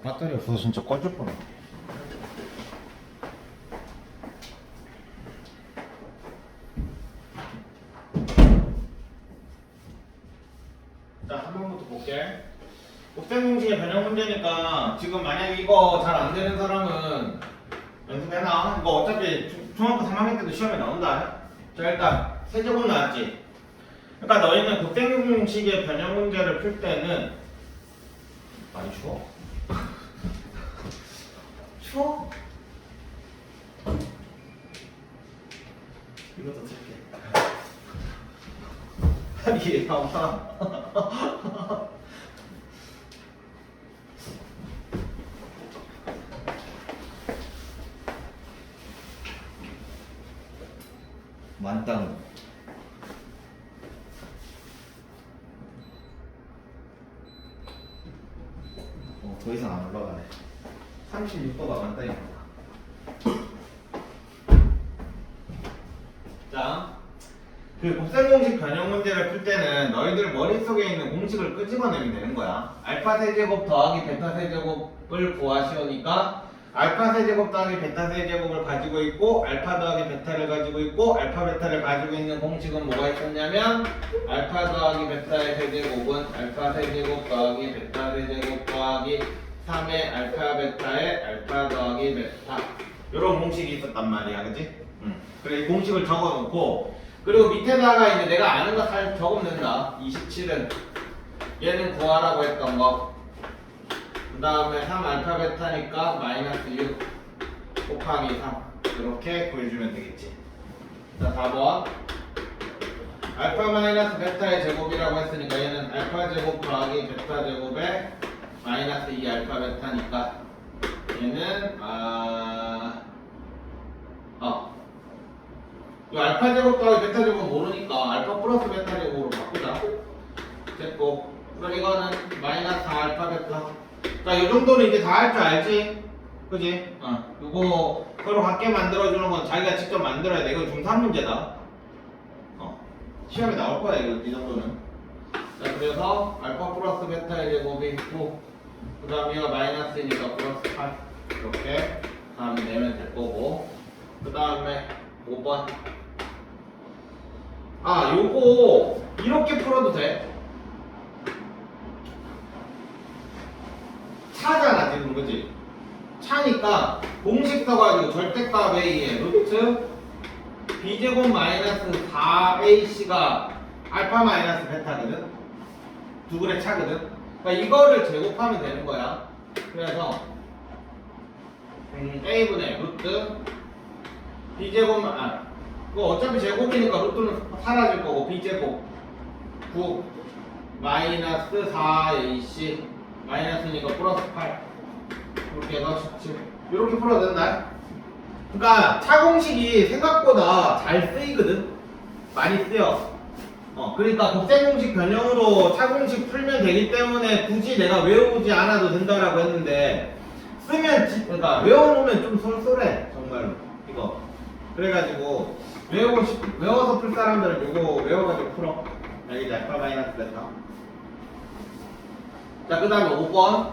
배터리 없어서 진짜 꺼질 뻔해. 자, 한 번부터 볼게. 곱셈 공식의 변형 문제니까 지금 만약에 이거 잘 안 되는 사람은 연습해놔. 이거 어차피 중학교 3학년 때도 시험에 나온다. 자, 일단 세제곱 나왔지. 그러니까 너희는 곱셈 공식의 변형 문제를 풀 때는 많이 추워. 추워? 이것도 쓸게. 아니, 봐봐. 만땅. 더 이상 안 올라가네. 36도가 만땅이야. 자, 그 곱셈 공식 변형 문제를 풀 때는 너희들 머릿속에 있는 공식을 끄집어내면 되는 거야. 알파 세제곱 더하기 베타 세제곱을 구하시오니까 알파 세제곱 더하기 베타 세제곱을 가지고 있고 알파 더하기 베타를 가지고 있고 알파 베타를 가지고 있는 공식은 뭐가 있었냐면 알파 더하기 베타의 세제곱은 알파 세제곱 더하기 베타 세제곱 더하기 3의 알파 베타의 알파 더하기 베타 이런 공식이 있었단 말이야, 그치? 그래, 이 공식을 적어놓고 그리고 밑에다가 이제 내가 아는 거 잘 적으면 된다. 27은 얘는 구하라고 했던 거. 그 다음에 3 알파 베타니까 마이너스 6 곱하기 3 이렇게 구해주면 되겠지. 자, 4번 알파 마이너스 베타의 제곱이라고 했으니까 얘는 알파 제곱 더하기 베타 제곱에 마이너스 2 알파 베타니까 얘는 이 알파 제곱 더하기 베타 제곱 모르니까 알파 플러스 베타 제곱으로 바꾸자. 됐고, 그럼 이거는 마이너스 4 알파 베타. 자, 이 정도는 이제 다 할 줄 알지? 그지? 이거 서로 같게 만들어주는 건 자기가 직접 만들어야 돼. 이건 중3 문제다. 시험에 나올 거야, 이거, 이 정도는. 자, 그래서 알파 플러스 베타의 제곱이 있고, 그 다음 이거 마이너스니까 플러스 8. 이렇게 다음에 내면 될 거고, 그 다음에 5번. 요거 이렇게 풀어도 돼. 차잖아 지금, 그치? 차니까 공식 써가지고 절대값 A의 루트 B제곱 마이너스 4AC가 알파 마이너스 베타거든? 두 그래 차거든? 그러니까 이거를 제곱하면 되는 거야. 그래서 A분의 루트 B제곱 그거 어차피 제곱이니까 루트는 사라질 거고 B제곱 9 마이너스 4AC 마이너스니까 플러스 8 이렇게 해서 17 이렇게 풀어도 된다. 그러니까 차공식이 생각보다 잘 쓰이거든. 많이 쓰여. 그러니까 곱셈공식 변형으로 차공식 풀면 되기 때문에 굳이 내가 외우지 않아도 된다라고 했는데 쓰면 그러니까 외워놓으면 좀 쏠쏠해 정말로 이거. 그래가지고 외워서 풀 사람들은 이거 외워가지고 풀어. 알겠지? 알파 마이너스 베타. 자, 그 다음에 5번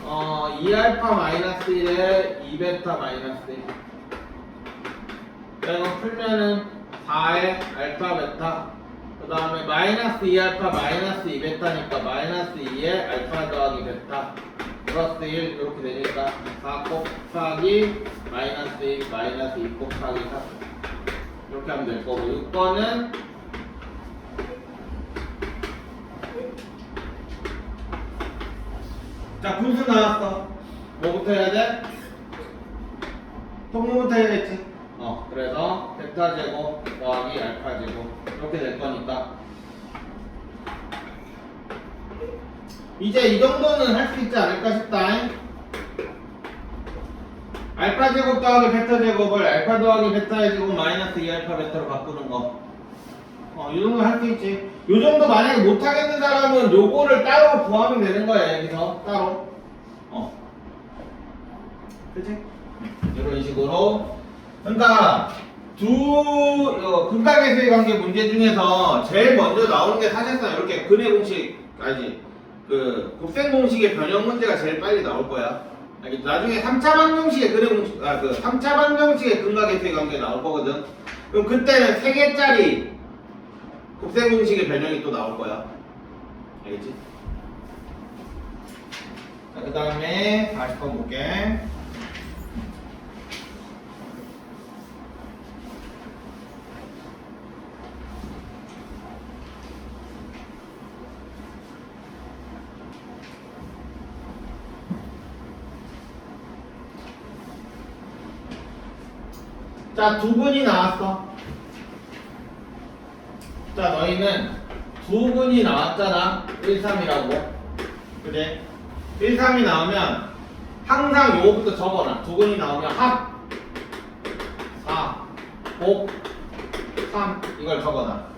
2알파 마이너스 1에 2베타 마이너스 1. 자, 이거 풀면은 4에 알파 베타, 그 다음에 마이너스 2알파 마이너스 2베타니까 마이너스 2에 알파 더하기 베타 플러스 1 이렇게 되니까 4 곱하기 마이너스 2 마이너스 2 곱하기 4 이렇게 하면 될 거고, 6번은 자, 분수 나왔어. 뭐부터 해야 돼? 통분부터 해야겠지. 그래서 베타 제곱 더하기 알파 제곱 이렇게 될 거니까 이제 이 정도는 할 수 있지 않을까 싶다. 알파 제곱 더하기 베타 제곱을 알파 더하기 베타의 제곱 마이너스 2알파 베타로 바꾸는 거. 이 정도 할 수 있지. 요 정도 만약에 못하겠는 사람은 요거를 따로 구하면 되는 거야, 여기서. 따로. 그치? 이런 식으로. 그러니까, 극각의 수의 관계 문제 중에서 제일 먼저 나오는 게 사실상 이렇게 근의 공식, 아니지. 그 곱셈 공식의 변형 문제가 제일 빨리 나올 거야. 나중에 3차 방정식의 근해 공식, 그 3차 방정식의 근각계수의 관계 나올 거거든. 그럼 그때는 3개짜리 곱셈 공식의 변형이 또 나올 거야. 알겠지? 자, 그 다음에 40번 볼게. 자, 두 분이 나왔어. 자, 너희는 두 분이 나왔잖아. 1, 3이라고. 그래? 1, 3이 나오면 항상 요거부터 적어놔. 두 분이 나오면 합 4, 곱 3 이걸 적어놔.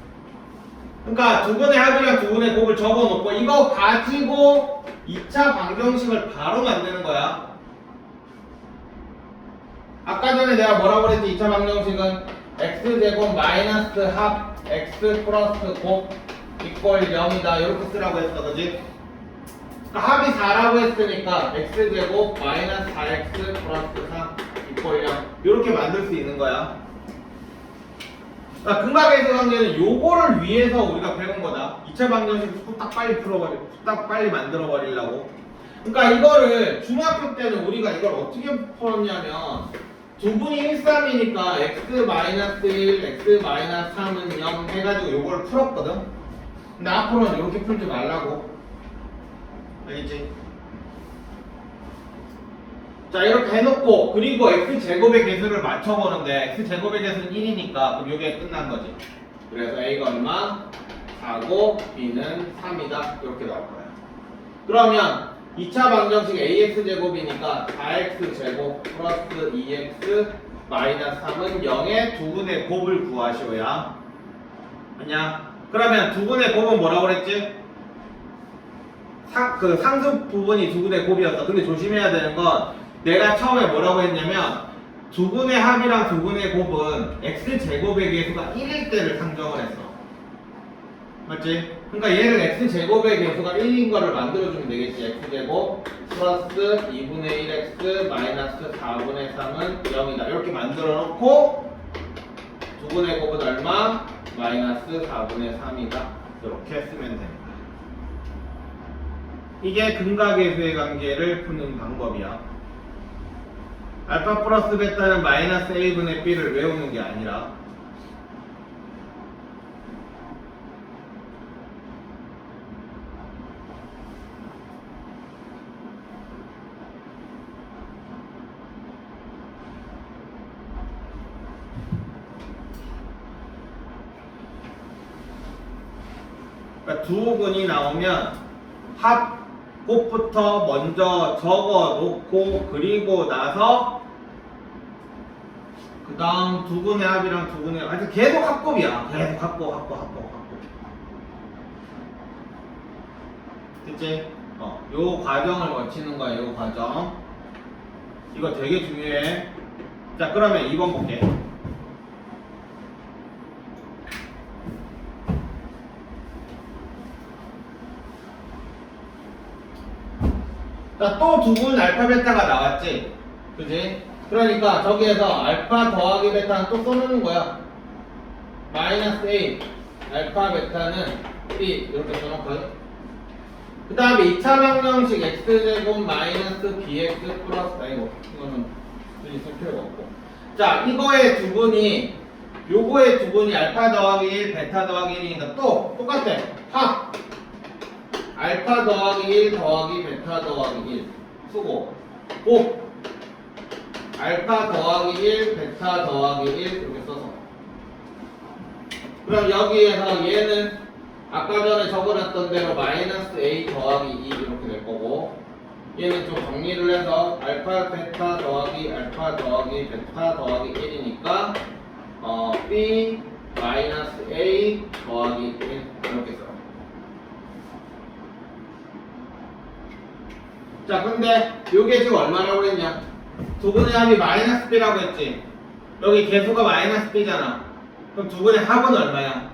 그러니까 두 분의 합이랑 두 분의 곱을 적어놓고 이거 가지고 2차 방정식을 바로 만드는 거야. 아까 전에 내가 뭐라고 그랬지? 2차 방정식은 x제곱 마이너스 합 x 플러스 곱 이퀄 0이다 이렇게 쓰라고 했어. 그지? 그러니까 합이 4라고 했으니까 x제곱 마이너스 4x 플러스 3 이퀄 0 이렇게 만들 수 있는 거야. 그러니까 근각계수 관계는 요거를 위해서 우리가 배운 거다. 2차 방정식 후딱 빨리 후딱 빨리 만들어 버리려고. 그러니까 이거를 중학교 때는 우리가 이걸 어떻게 풀었냐면 두 분이 1, 3이니까 x-1, x-3은 0 해가지고 요걸 풀었거든. 근데 앞으로는 이렇게 풀지 말라고. 알겠지? 자, 이렇게 해놓고 그리고 x제곱의 개수를 맞춰보는데 x제곱의 개수는 1이니까 그럼 요게 끝난 거지. 그래서 a가 얼마? 4고 b는 3이다 이렇게 나올 거야. 그러면 2차 방정식 ax제곱이니까 4x제곱 플러스 2x 마이너스 3은 0의 두분의 곱을 구하시오야. 아니야? 그러면 두분의 곱은 뭐라고 그랬지? 그 상수 부분이 두분의 곱이었어. 근데 조심해야 되는 건 내가 처음에 뭐라고 했냐면 두분의 합이랑 두분의 곱은 x제곱의 개수가 1일 때를 상정을 했어. 맞지? 그러니까 얘를 x제곱의 개수가 1인 거를 만들어주면 되겠지. x제곱 플러스 2분의 1x 마이너스 4분의 3은 0이다 이렇게 만들어 놓고 두분의 곱은 얼마? 마이너스 4분의 3이다 이렇게 쓰면 됩니다. 이게 근각계수의 관계를 푸는 방법이야. 알파 플러스 베타는 마이너스 a분의 b를 외우는 게 아니라 그러니까 두 분이 나오면 합 곱부터 먼저 적어 놓고 그리고 나서 그 다음 두 분의 합이랑 두 분의 하여튼 계속 합곱이야. 계속 합곱 됐지? 요 과정을 거치는 거야. 요 과정 이거 되게 중요해. 자, 그러면 2번 볼게. 자, 또 두 분 알파 베타가 나왔지? 그지? 그러니까 저기에서 알파 더하기 베타는 또 써놓는 거야. 마이너스 A 알파 베타는 B 이렇게 써놓거든. 그 다음에 2차 방정식 x제곱 마이너스 bx 플러스 아이고 이거는 굳이 쓸 필요가 없고. 자, 이거의 두 분이 요거의 두 분이 알파 더하기 1 베타 더하기 1이니까 또 똑같아. 합 알파 더하기 1 더하기 베타 더하기 1 쓰고 곱 알파 더하기 1 베타 더하기 1 이렇게 써서 그럼 여기에서 얘는 아까 전에 적어놨던 대로 마이너스 a 더하기 2 이렇게 될 거고 얘는 좀 정리를 해서 알파 베타 더하기 알파 더하기 베타 더하기 1이니까 b 마이너스 a 더하기 1 이렇게 써. 자, 근데 요게 지금 얼마라고 했냐? 두 분의 합이 마이너스 b라고 했지? 여기 개수가 마이너스 b잖아. 그럼 두 분의 합은 얼마야?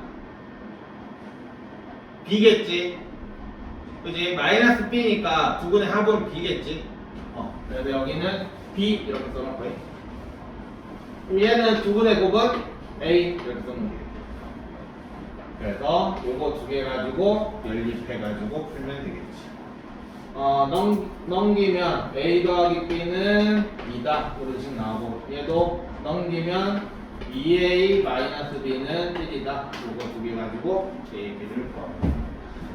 b겠지? 그지? 마이너스 b니까 두근의 합은 b겠지. 그래서 여기는 b 이렇게 써놓을 거예요. 그럼 얘는 두근의 곱은 a 이렇게 써놓으면 되겠죠. 그래서 요거 두 개 가지고 연립해가지고 풀면 되겠지. 넘기면 a 더하기 b는 2다 이런 식 나오고, 얘도 넘기면 2a 마이너스 b는 1이다. 요거 두 개 가지고 a, b를 구합니다.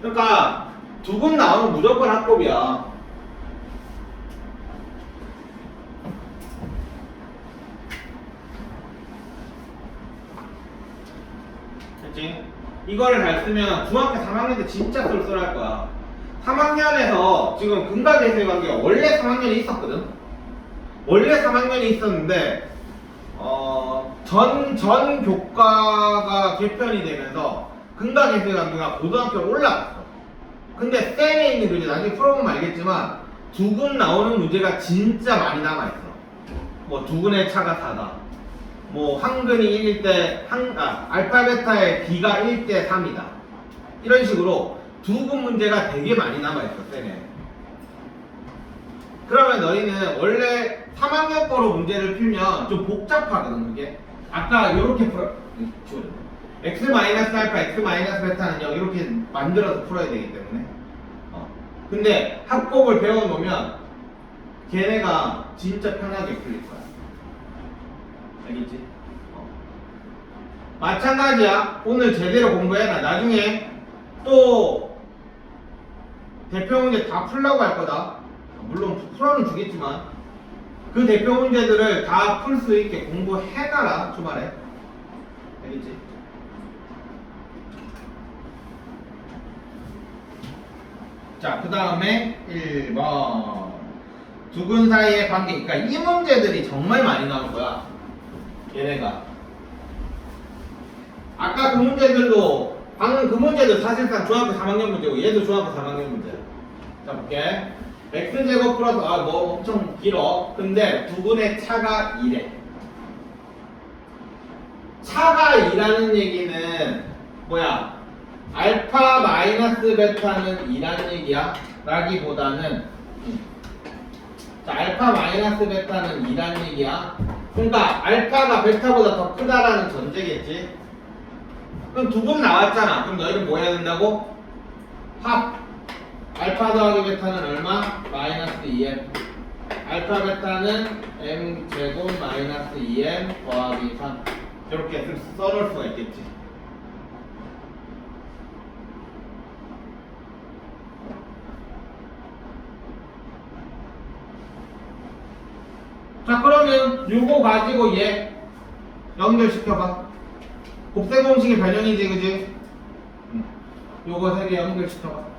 그러니까 두근 나오면 무조건 합곱이야. 그치? 이거를 잘 쓰면 중학교 3학년 때 진짜 쏠쏠할 거야. 3학년에서 지금 근각계수의 관계가 원래 3학년이 있었거든. 원래 3학년이 있었는데 전 교과가 개편이 되면서 근각계수의 관계가 고등학교로 올라갔어. 근데 쌤에 있는 문제 나중에 풀어보면 알겠지만 두근 나오는 문제가 진짜 많이 남아있어. 뭐 두근의 차가 4다. 뭐 한근이 1일 때 알파 베타의 b가 1대 3이다. 이런 식으로 두근 문제가 되게 많이 남아있어 쌤에. 그러면 너희는 원래 3학년 거로 문제를 풀면 좀 복잡하거든 그게. 아까 요렇게 풀어 x 알파 x 베타는 여기 이렇게 만들어서 풀어야 되기 때문에. 근데 합곱을 배워놓으면 걔네가 진짜 편하게 풀릴 거야. 알겠지? 마찬가지야. 오늘 제대로 공부해라. 나중에 또 대표 문제 다 풀라고 할 거다. 물론 풀어는 주겠지만 그 대표 문제들을 다 풀 수 있게 공부해가라. 주말에. 알겠지? 자, 그 다음에 1번 두근 사이의 관계. 그러니까 이 문제들이 정말 많이 나올 거야. 얘네가. 아까 그 문제들도 방금 그 문제도 사실상 중학교 3학년 문제고 얘도 중학교 3학년 문제야. 자 볼게. x제곱 플러스 뭐 엄청 길어. 근데 두근의 차가 2래. 차가 2라는 얘기는 뭐야? 알파 마이너스 베타는 2라는 얘기야? 라기보다는 자, 알파 마이너스 베타는 2라는 얘기야. 그러니까 알파가 베타보다 더 크다라는 전제겠지. 그럼 두근 나왔잖아. 그럼 너희는 뭐 해야 된다고? 합 알파 더하기 베타는 얼마? 마이너스 2m. 알파 베타는 m 제곱 마이너스 2m 더하기 3. 이렇게 써놓을 수가 있겠지. 자, 그러면 요거 가지고 얘 연결시켜봐. 곱셈 공식의 변형이지, 그지? 요거 3개 연결시켜봐.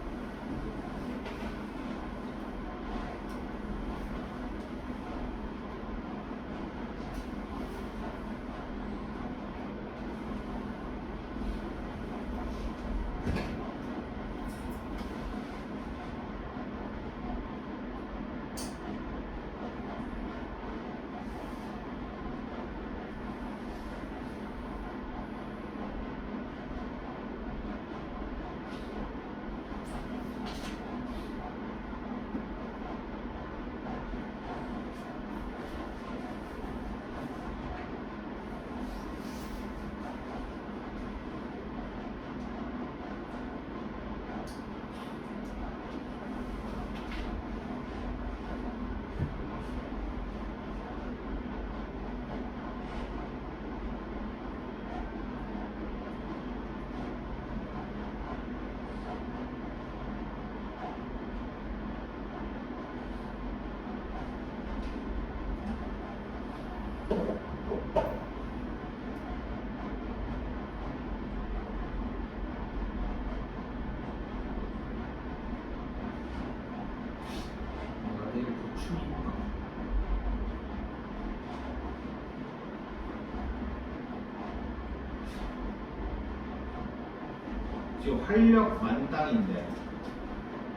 지금 활력 만땅인데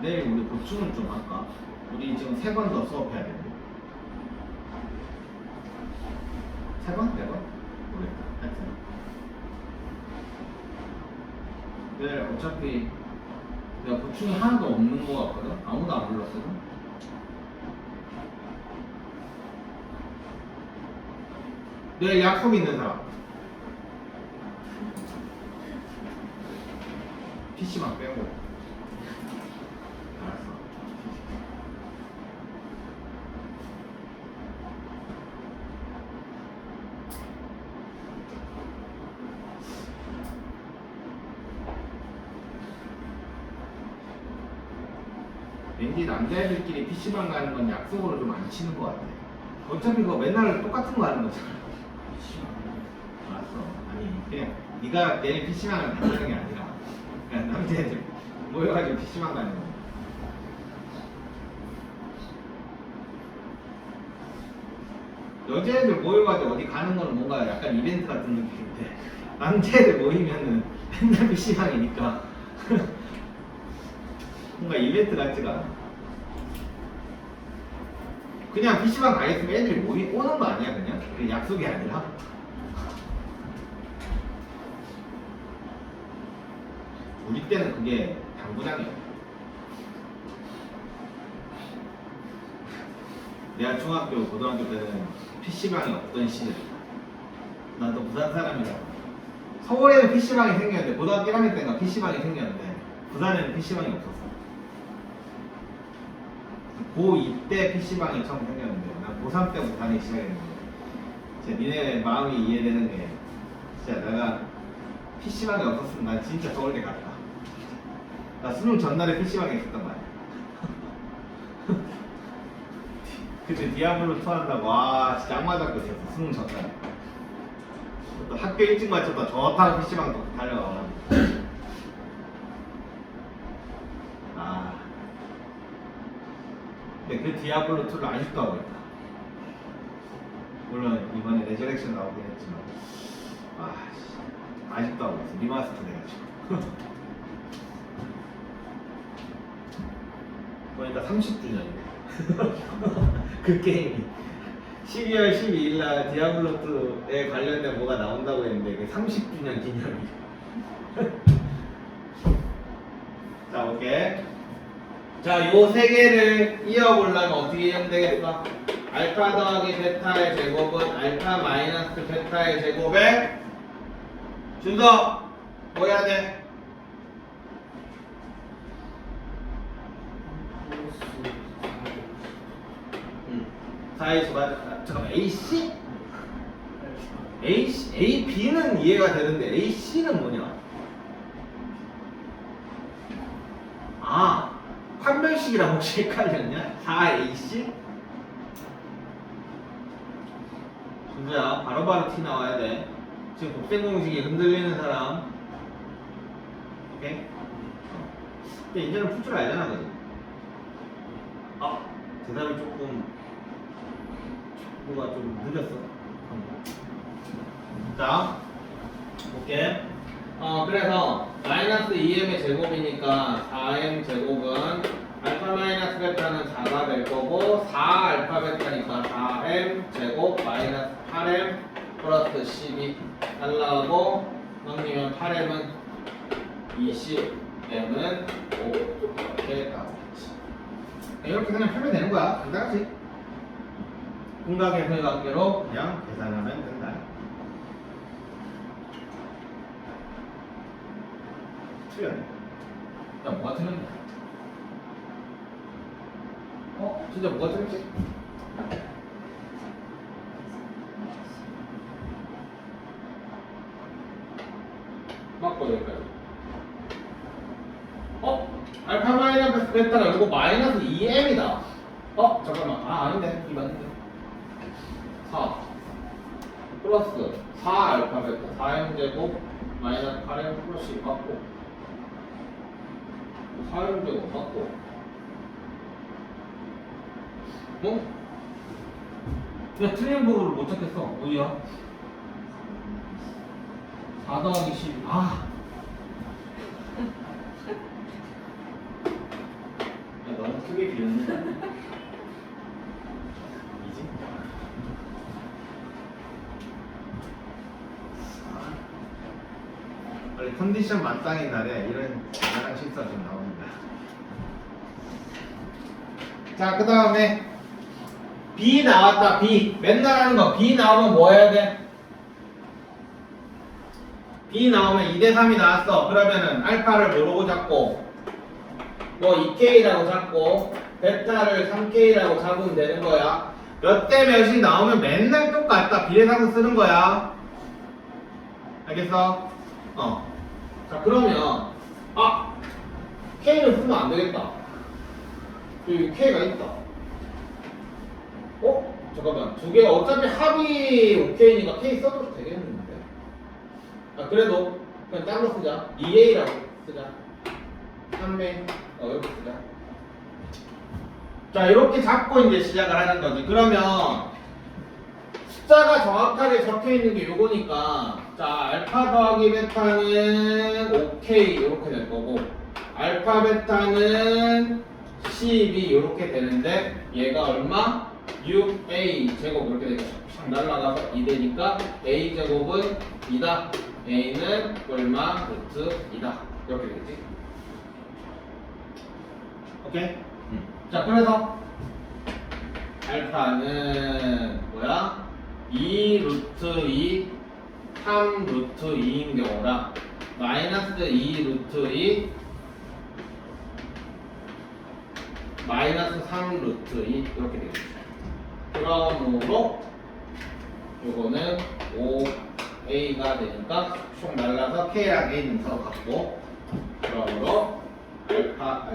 내일 우리 보충은 좀 할까? 우리 지금 3번 더 수업해야 되는데 3번? 4번? 모르겠다. 하여튼 내일 어차피 내가 보충이 하나도 없는 거 같거든? 아무도 안 불렀거든? 내일 약속 있는 사람 PC방 빼고 알았어. 왠지 남자애들끼리 PC방 가는 건 약속으로 좀 안 치는 것 같아. 어차피 그거 맨날 똑같은 거 하는 거잖아. 알았어. 아니 그냥 네가 내일 PC방을 가는 게 아니라 그냥 남자애들 모여가지고 PC방 가는 거. 여자애들 모여가지고 어디 가는 거는 뭔가 약간 이벤트 같은 느낌인데 남자애들 모이면은 맨날 PC방이니까 뭔가 이벤트 같지가 않아. 그냥 PC방 가 있으면 애들이 오는 거 아니야 그냥? 그게 약속이 아니라? 우리 때는 그게 당구장이야. 내가 중학교, 고등학교 때는 PC방이 없던 시절. 난 또 부산 사람이라. 서울에는 PC방이 생겼는데 고등학교 1학년 때인가 PC방이 생겼는데 부산에는 PC방이 없었어. 고2 때 PC방이 처음 생겼는데 난 고3 때부터 다니기 시작했는데 진짜 니네 마음이 이해되는 게 진짜 내가 PC방이 없었으면 난 진짜 서울대 갔다. 나 수능 전날에 PC방에 있었단 말이야. 그때 디아블로 2 한다고 와 진짜 악 맞았고 있었어 수능 전날에. 또 학교 일찍 마쳤다 좋다고 PC방 달려가. 근데 그 디아블로 2를 아직도 하고 있다. 물론 이번에 레저렉션 나오긴 했지만 아직도 하고 있어. 리마스터 돼가지고. 보니까 30주년이네. 그 게임이 12월 12일날 디아블로 2에 관련된 뭐가 나온다고 했는데 그게 30주년 기념이. 자, 오케이. 자, 요 세 개를 이어보려면 어떻게 이으면 되겠어? 알파 더하기 베타의 제곱은 알파 마이너스 베타의 제곱에 준서 뭐 해야 돼? 4의 수가 잠깐만 AC? AB는 이해가 되는데 AC는 뭐냐? 판별식이랑 혹시 헷갈렸냐? 4AC? 준서야 바로바로 티 나와야 돼. 지금 곱셈 공식이 흔들리는 사람. 오케이? 근데 이제는 풀 줄 알잖아 그지? 대답이 조금 뭐가 좀 늦었어. 자 볼게. 그래서 마이너스 2m의 제곱이니까 4m 제곱은 알파 마이너스 베타는 4가 될 거고 4 알파 베타니까 4m 제곱 마이너스 8m 플러스 12 달라고 넘기면 8m은 20m은 5 이렇게 나오겠지. 이렇게 그냥 풀면 되는 거야. 간단하지? 분각의 삼각계로 그냥 계산하면 된다. 틀렸네. 야, 뭐가 틀렸냐? 진짜 뭐가 틀렸지? 맞고 여기까지. 알파 마이너스 베타가 이거 마이너스 2m이다. 잠깐만. 아닌데. 이 맞는데. 4 플러스 4 알파 베타 4m 제곱 마이너스 8m 플러스 2 맞고 4m 제곱 맞고 야 틀린 부분을 못 찾겠어. 어디야? 4 더하기 12 야 너무 크게 비웠는 거 아니야? 이지? 원래 컨디션 만땅인 날에 이런 대단한 실수가 좀 나옵니다. 자, 그 다음에 B 나왔다. B 맨날 하는 거. B 나오면 뭐 해야 돼? B 나오면 2대 3이 나왔어. 그러면은 알파를 뭐라고 잡고 뭐 2K라고 잡고 베타를 3K라고 잡으면 되는 거야. 몇 대 몇이 나오면 맨날 똑같다. 비례상수 쓰는 거야. 알겠어? 자, 그러면 K를 쓰면 안 되겠다. 여기 K가 있다. 잠깐만. 두 개 어차피 합이 OK니까 K 써도 되겠는데. 그래도 그냥 딴 거 쓰자. 2A라고 쓰자. 3A. 이렇게 쓰자. 자, 이렇게 잡고 이제 시작을 하는 거지. 그러면 숫자가 정확하게 적혀 있는 게 요거니까, 자, 알파 더하기 베타는 OK 이렇게 될 거고, 알파 베타는 12 이렇게 되는데, 얘가 얼마? 6A 제곱 이렇게 되니까 샥 날라가서 2 되니까 A 제곱은 2다. A는 얼마? 루트 2다. 이렇게 되겠지. 오케이? 자, 그래서 알파는 뭐야? 2 루트 2, 3 루트 2인 경우라 마이너스 2 루트 2, 마이너스 3 루트 2 이렇게 되겠죠. 그러므로 요거는 5A가 되니까 총 날라서 K랑 A는 서로 같고, 그러므로 알파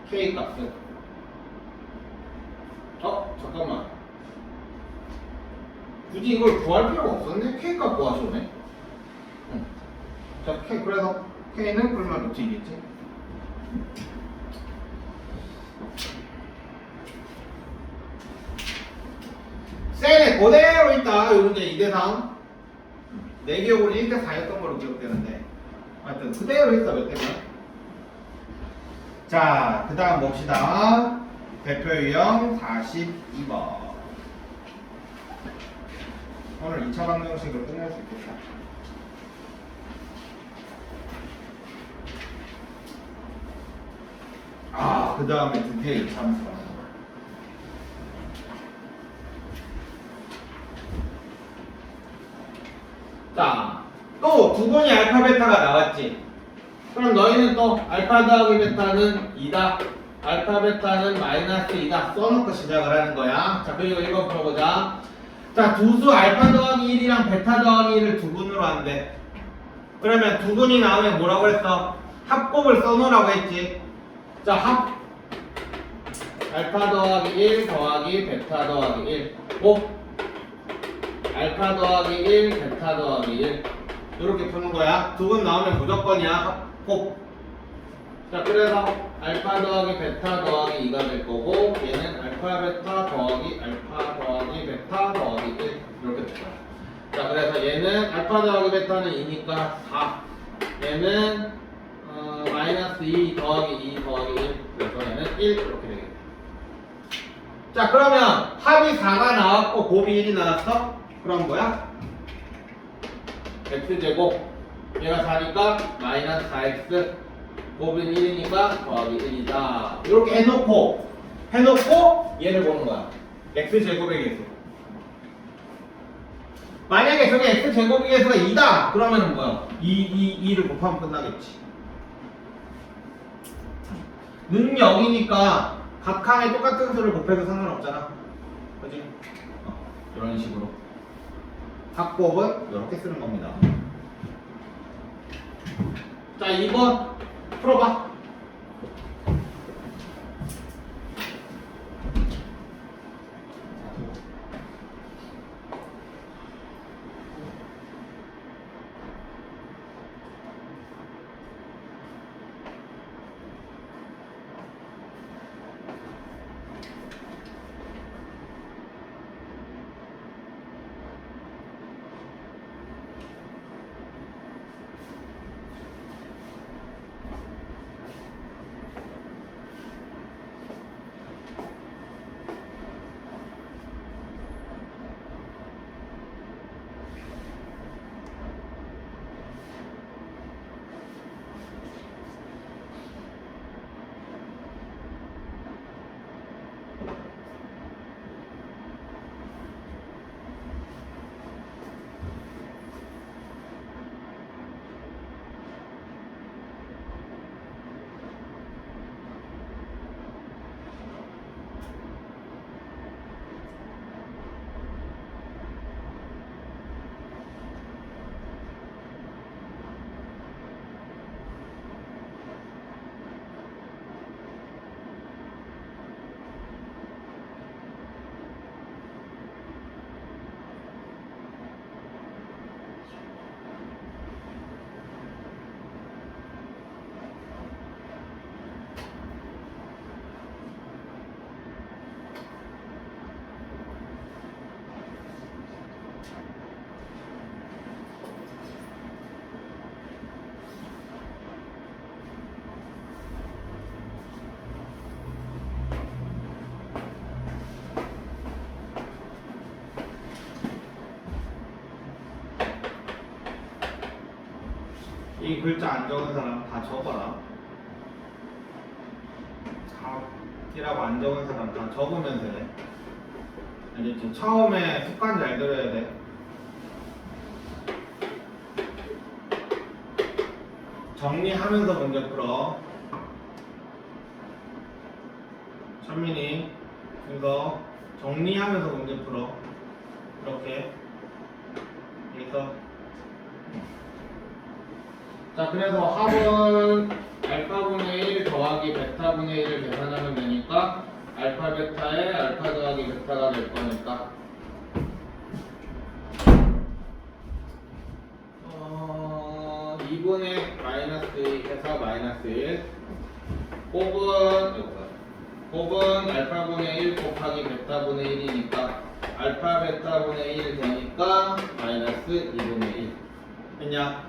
K 값은 잠깐만, 굳이 이걸 구할 필요가 없었네? K 값 구하시오네. 자, K, 그래서 K는 얼마 루트 2겠지? 셀에 그대로 있다. 요런게 2대3. 내 기억으로 1대4였던 걸로 기억되는데, 하여튼 그대로 있어. 몇 대면. 자, 그 다음 봅시다. 대표 유형 42번. 오늘 2차 방정식으로 끝낼 수 있겠다. 그 다음에 두 개의 2차 함수가 나온 거야. 자, 또 두 번이 알파 베타가 나왔지. 그럼 너희는 또 알파 더하기 베타는 2다. 알파 베타는 마이너스 2다. 써놓고 시작을 하는 거야. 자, 그리고 이거 풀어보자. 자, 두 수 알파 더하기 1이랑 베타 더하기 1을 두 분으로 한대. 그러면 두 분이 나오면 뭐라고 했어? 합곱을 써놓으라고 했지. 자, 알파 더하기 1 더하기 베타 더하기 1 곱 알파 더하기 1 베타 더하기 1 이렇게 푸는 거야. 두 분 나오면 무조건이야. 곱. 자, 그래서 알파 더하기 베타 더하기 2가 될 거고, 얘는 알파 베타 더하기 알파 더하기 베타 더하기 1 이렇게 될 거야. 자, 그래서 얘는 알파 더하기 베타는 2니까 4. 얘는 마이너스 2 더하기 2 더하기 1. 그래서 얘는 1 이렇게 되겠다. 자, 그러면 합이 4가 나왔고 곱이 1이 나왔어? 그럼 뭐야? x제곱, 얘가 4니까 마이너스 4x, 곱은 1이니까 더하기 1이다. 이렇게 해놓고 얘를 보는 거야. x제곱의 개수. 만약에 저게 x제곱의 개수가 2다 그러면은 뭐야? 2를 곱하면 끝나겠지. 는 0이니까 각 칸에 똑같은 수를 곱해도 상관없잖아. 그지? 이런 식으로 합곱은 이렇게 쓰는 겁니다. 자, 2번 풀어봐. 이 글자 안 적은 사람 다 적어라. 답이라고 안 적은 사람 다 적으면서 해. 알겠지? 처음에 습관 잘 들어야 돼. 정리하면서 문제 풀어. 천민이 그래서 정리하면서 문제 풀어. 이렇게 여기서 자 그래서 합은 알파분의 1 더하기 베타분의 1을 계산하면 되니까 알파 베타에 알파 더하기 베타가 될 거니까 2분의 마이너스 2 해서 마이너스 1 곱은 알파분의 1 곱하기 베타분의 1이니까 알파 베타분의 1 되니까 마이너스 2분의 1 됐냐?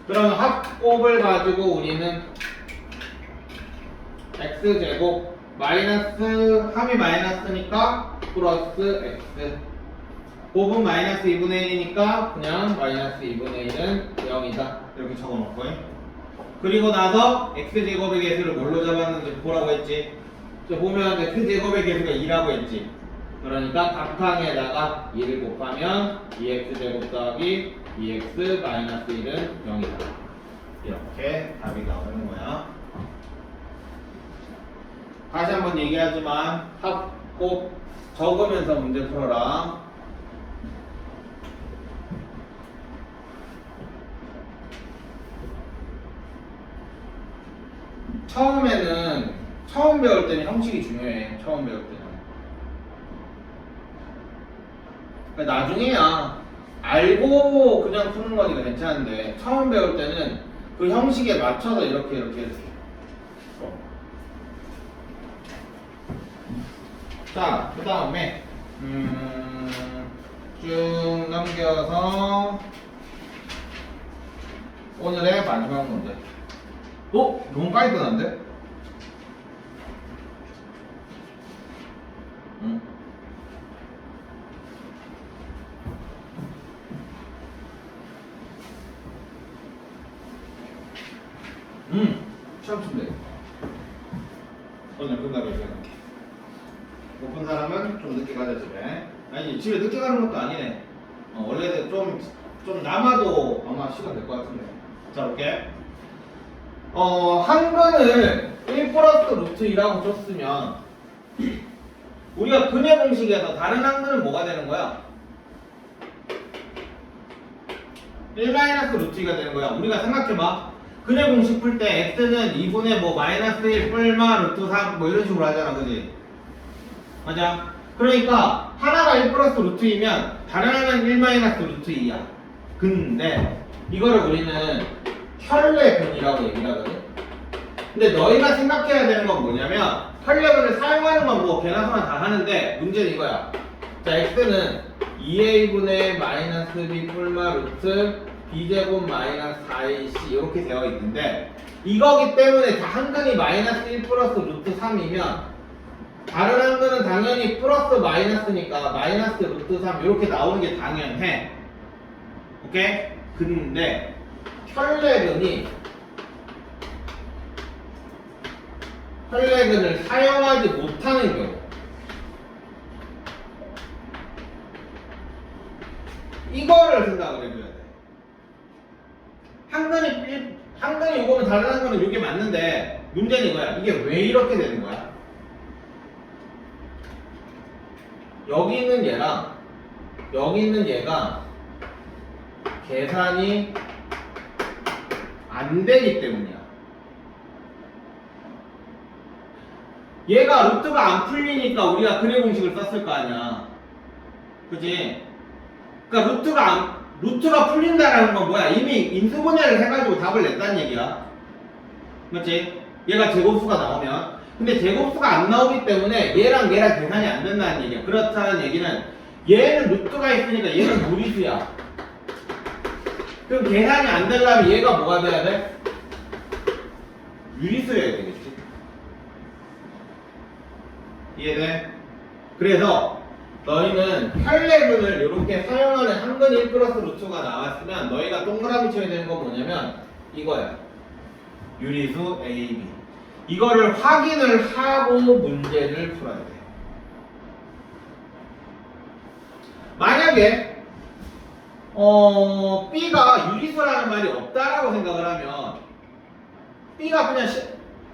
그럼 합곱을 가지고 우리는 x제곱 마이너스 합이 마이너스니까 플러스 x 곱은 마이너스 2분의 1이니까 그냥 마이너스 2분의 1은 0이다 이렇게 적어놓고 그리고 나서 x제곱의 개수를 뭘로 잡았는지 보라고 했지. 보면 x제곱의 개수가 2라고 했지. 그러니까 각항에다가 2를 곱하면 2x제곱 더하기 2x 마이너스 1은 0이다 이렇게 답이 나오는 거야. 다시 한번 얘기하지만 합 꼭 적으면서 문제 풀어라. 처음 배울 때는 형식이 중요해. 처음 배울 때는. 그러니까 나중에야 알고 그냥 푸는 거니까 괜찮은데 처음 배울 때는 그 형식에 맞춰서 이렇게 자, 그 다음에 쭉 넘겨서 오늘의 마지막 문제. 너무 빨리 끝났는데? 응? 시험 준비. 오늘 끝나고 있어요. 못 푼 사람은 좀 늦게 가자 집에. 아니 집에 늦게 가는 것도 아니네. 원래는 좀 남아도 아마 시간 될 것 같은데. 자 볼게. 한근을 1 플러스 루트 2라고 줬으면 우리가 근의 공식에서 다른 한근은 뭐가 되는 거야? 1 마이너스 루트 2가 되는 거야. 우리가 생각해봐. 근의 공식 풀 때 x는 2분의 뭐 마이너스 1 뿔마 루트 3 뭐 이런 식으로 하잖아, 그지? 맞아? 그러니까 하나가 1 플러스 루트 2면 다른 하나는 1 마이너스 루트 2야. 근데 이거를 우리는 혈례근이라고 얘기를 하거든. 근데 너희가 생각해야 되는 건 뭐냐면 혈례근을 사용하는 건 뭐 개나 소나 다 하는데 문제는 이거야. 자, x는 2a분의 마이너스 b 뿔마 루트 b제곱 마이너스 4ac 이렇게 되어 있는데 이거기 때문에 다 한근이 마이너스 1 플러스 루트 3이면 다른 한근은 당연히 플러스 마이너스니까 마이너스 루트 3 이렇게 나오는 게 당연해. 오케이? 근데 혈례근을 사용하지 못하는 경우 이거를 생각을 해줘야 돼. 한근이 이거는 다른 한근은 이게 맞는데 문제는 이거야. 이게 왜 이렇게 되는 거야? 여기 있는 얘랑 여기 있는 얘가 계산이 안 되기 때문이야. 얘가 루트가 안 풀리니까 우리가 근의 공식을 썼을 거 아니야. 그치? 그러니까 루트가 풀린다라는 건 뭐야? 이미 인수분해를 해가지고 답을 냈다는 얘기야. 맞지? 얘가 제곱수가 나오면. 근데 제곱수가 안 나오기 때문에 얘랑 계산이 안 된다는 얘기야. 그렇다는 얘기는 얘는 루트가 있으니까 얘는 무리수야. 그럼 계산이 안 되려면 얘가 뭐가 돼야 돼? 유리수여야 되겠지. 이해돼? 그래서 너희는 혈례근을 이렇게 사용하는 한근 1 플러스 루트가 나왔으면 너희가 동그라미 쳐야 되는 건 뭐냐면 이거야. 유리수 AB. 이거를 확인을 하고 문제를 풀어야 돼. 만약에 B가 유리수라는 말이 없다라고 생각을 하면 B가 그냥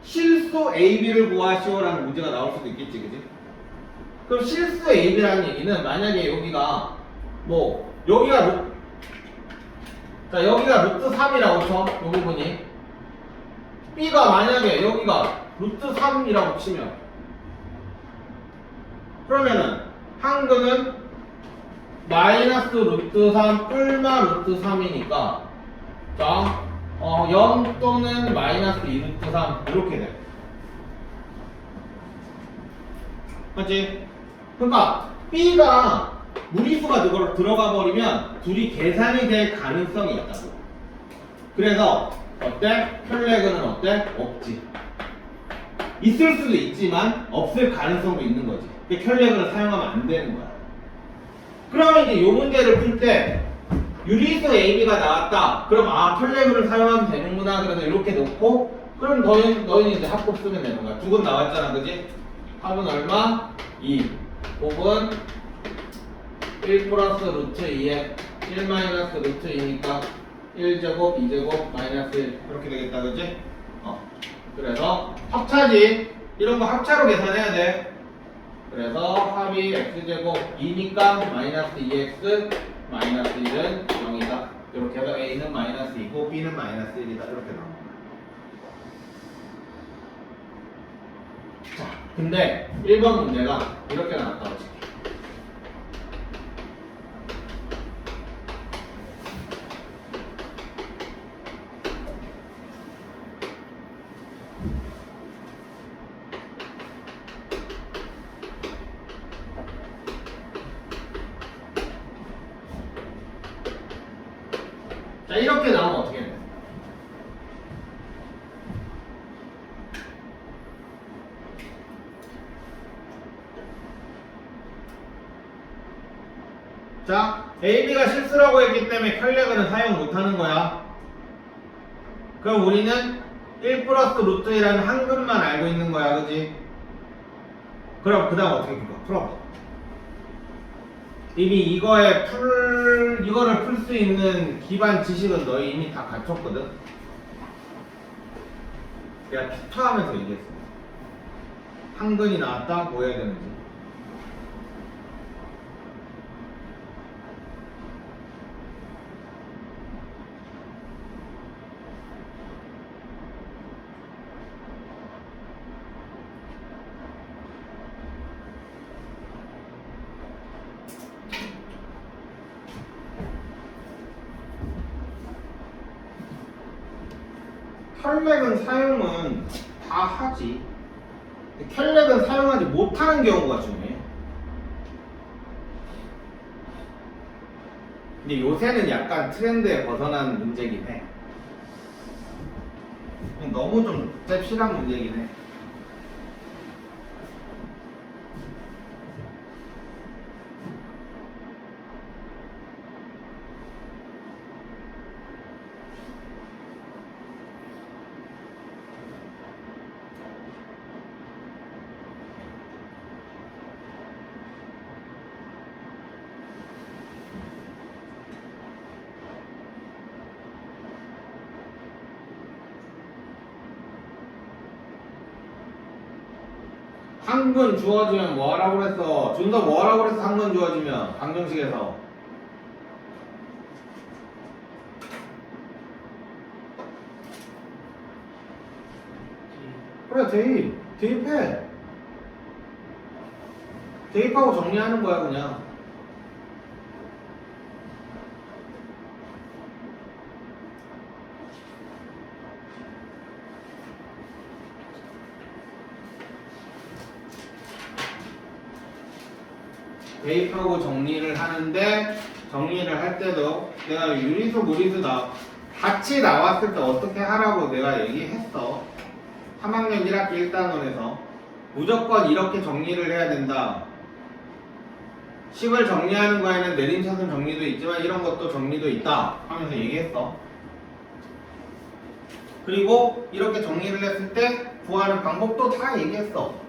실수 AB를 구하시오라는 문제가 나올 수도 있겠지, 그지? 그럼 실수 AB라는 얘기는 만약에 여기가 여기가 루트 3이라고 쳐, 이 부분이. B가 만약에 여기가 루트 3이라고 치면 그러면은 한근은 마이너스 루트 3 뿔마 루트 3이니까 자 0 또는 마이너스 2 루트 3 이렇게 돼. 맞지? 그러니까 B가 무리수가 들어가 버리면 둘이 계산이 될 가능성이 있다고. 그래서 어때? 켤레그는 어때? 없지. 있을 수도 있지만 없을 가능성도 있는 거지. 켤레그를 사용하면 안 되는 거야. 그러면 이제 이 문제를 풀 때 유리수 AB가 나왔다. 그럼 켤레그를 사용하면 되는구나. 그래서 이렇게 놓고 그럼 너희는 이제 합곱 쓰면 되는 거야. 두 근 나왔잖아, 그지? 합은 얼마? 2. 곱은 1 플러스 루트 2에 1 마이너스 루트 2니까 1제곱, 2제곱, 마이너스 1 이렇게 되겠다, 그지? 그래서 합차지. 이런 거 합차로 계산해야 돼. 그래서 합이 x제곱 2니까 마이너스 2x 마이너스 1은 0이다. 이렇게 해서 a는 마이너스 2고 b는 마이너스 1이다. 이렇게 나옵니다. 자, 근데 1번 문제가 이렇게 나왔다고 칠게. 자, 이렇게 나오면 어떻게 돼? 자, AB가 실수라고 했기 때문에 켤레그는 사용 못하는 거야. 그럼 우리는 1 플러스 루트 1이라는 한근만 알고 있는 거야, 그지? 그럼 그 다음 어떻게 풀어봐. 이미 이거를 풀 수 있는 기반 지식은 너희 이미 다 갖췄거든. 내가 피터하면서 얘기했어. 한근이 나왔다, 뭐 해야 되는지. 켤레근 사용은 다 하지. 켤레근 사용하지 못하는 경우가 중요해. 근데 요새는 약간 트렌드에 벗어난 문제긴 해. 너무 좀 잽실한 문제긴 해. 한근 주어지면 뭐 하라고 그랬어? 준서 뭐 하라고 그랬어? 한근 주어지면 방정식에서 그래, 대입해. 대입하고 정리하는 거야, 그냥. 대입하고 정리를 하는데, 정리를 할 때도 내가 유리수, 무리수 같이 나왔을 때 어떻게 하라고 내가 얘기했어. 3학년 1학기 1단원에서 무조건 이렇게 정리를 해야 된다. 식을 정리하는 거에는 내림차순 정리도 있지만 이런 것도 정리도 있다 하면서 얘기했어. 그리고 이렇게 정리를 했을 때 구하는 방법도 다 얘기했어.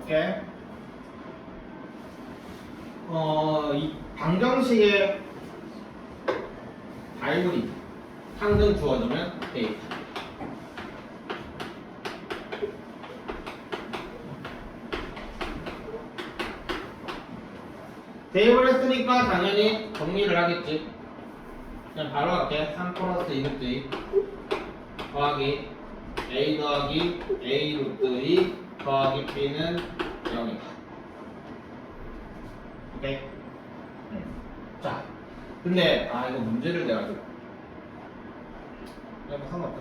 이렇게 이 방정식의 발굴이 항등 주어지면 데이터. 대입을 했으니까 당연히 정리를 하겠지. 그냥 바로 할게. 3 플러스 2루트 2 더하기 a 더하기 a 루트 2 더하기 b는 0이다. 오케이? 자, 근데 이거 문제를 내가지고 이거 상관없다.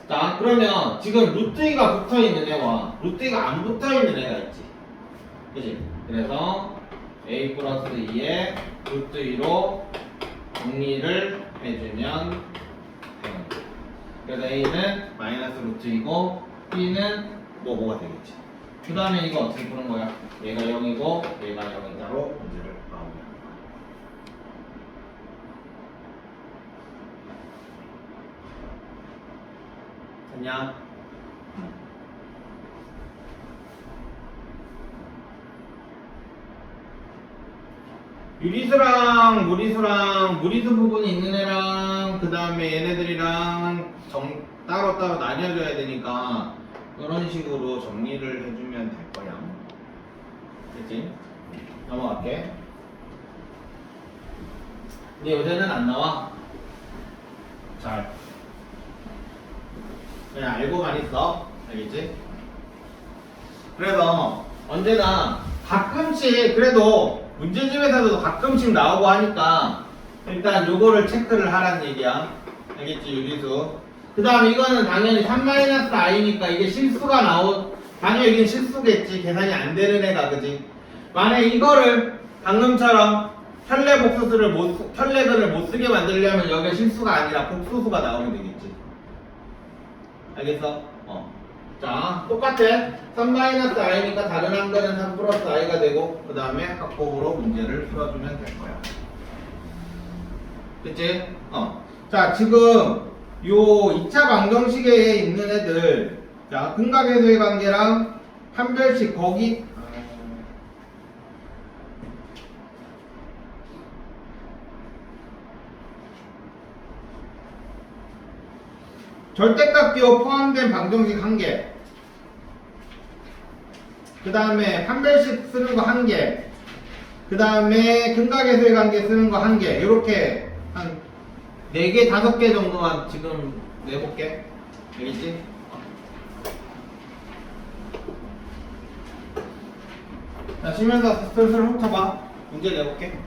자, 그러면 지금 루트 2가 붙어있는 애와 루트 2가 안 붙어있는 애가 있지. 그치? 그래서 a 플러스 2에 루트 2로 정리를 해주면 되는 거야. 그래서 a는 마이너스 루트 2고 b는 뭐가 되겠지. 그 다음에 이거 어떻게 푸는 거야? 얘가 0이고 얘가 0이다로 문제를 나오면 됐냐? 유리수랑 무리수 부분이 있는 애랑 그 다음에 얘네들이랑 따로따로 나뉘어줘야 되니까 이런 식으로 정리를 해주면 될 거야. 됐지? 넘어갈게. 근데 요새는 안 나와. 잘. 그냥 알고만 있어. 알겠지? 그래서 언제나 가끔씩 그래도 문제집에서도 가끔씩 나오고 하니까 일단 요거를 체크를 하라는 얘기야. 알겠지? 유리수. 그 다음에 이거는 당연히 3-i니까 이게 실수가 당연히 이게 실수겠지. 계산이 안 되는 애가, 그지? 만약에 이거를 방금처럼 편례근을 못 쓰게 만들려면 여기에 실수가 아니라 복수수가 나오면 되겠지. 알겠어? 자, 똑같아. 3-i니까 다른 한 거는 3 플러스 i가 되고 그 다음에 합곡으로 문제를 풀어주면 될 거야. 그치? 자, 지금 요 2차 방정식에 있는 애들, 자, 근각에서의 관계랑 판별식 거기, 절대값 기호 포함된 방정식 1개, 그 다음에 판별식 쓰는 거 1개, 그 다음에 근각에서의 관계 쓰는 거 1개, 요렇게 한 4개, 5개 정도만 지금 내볼게. 알겠지? 자, 쉬면서 슬슬 훑어봐. 문제 내볼게.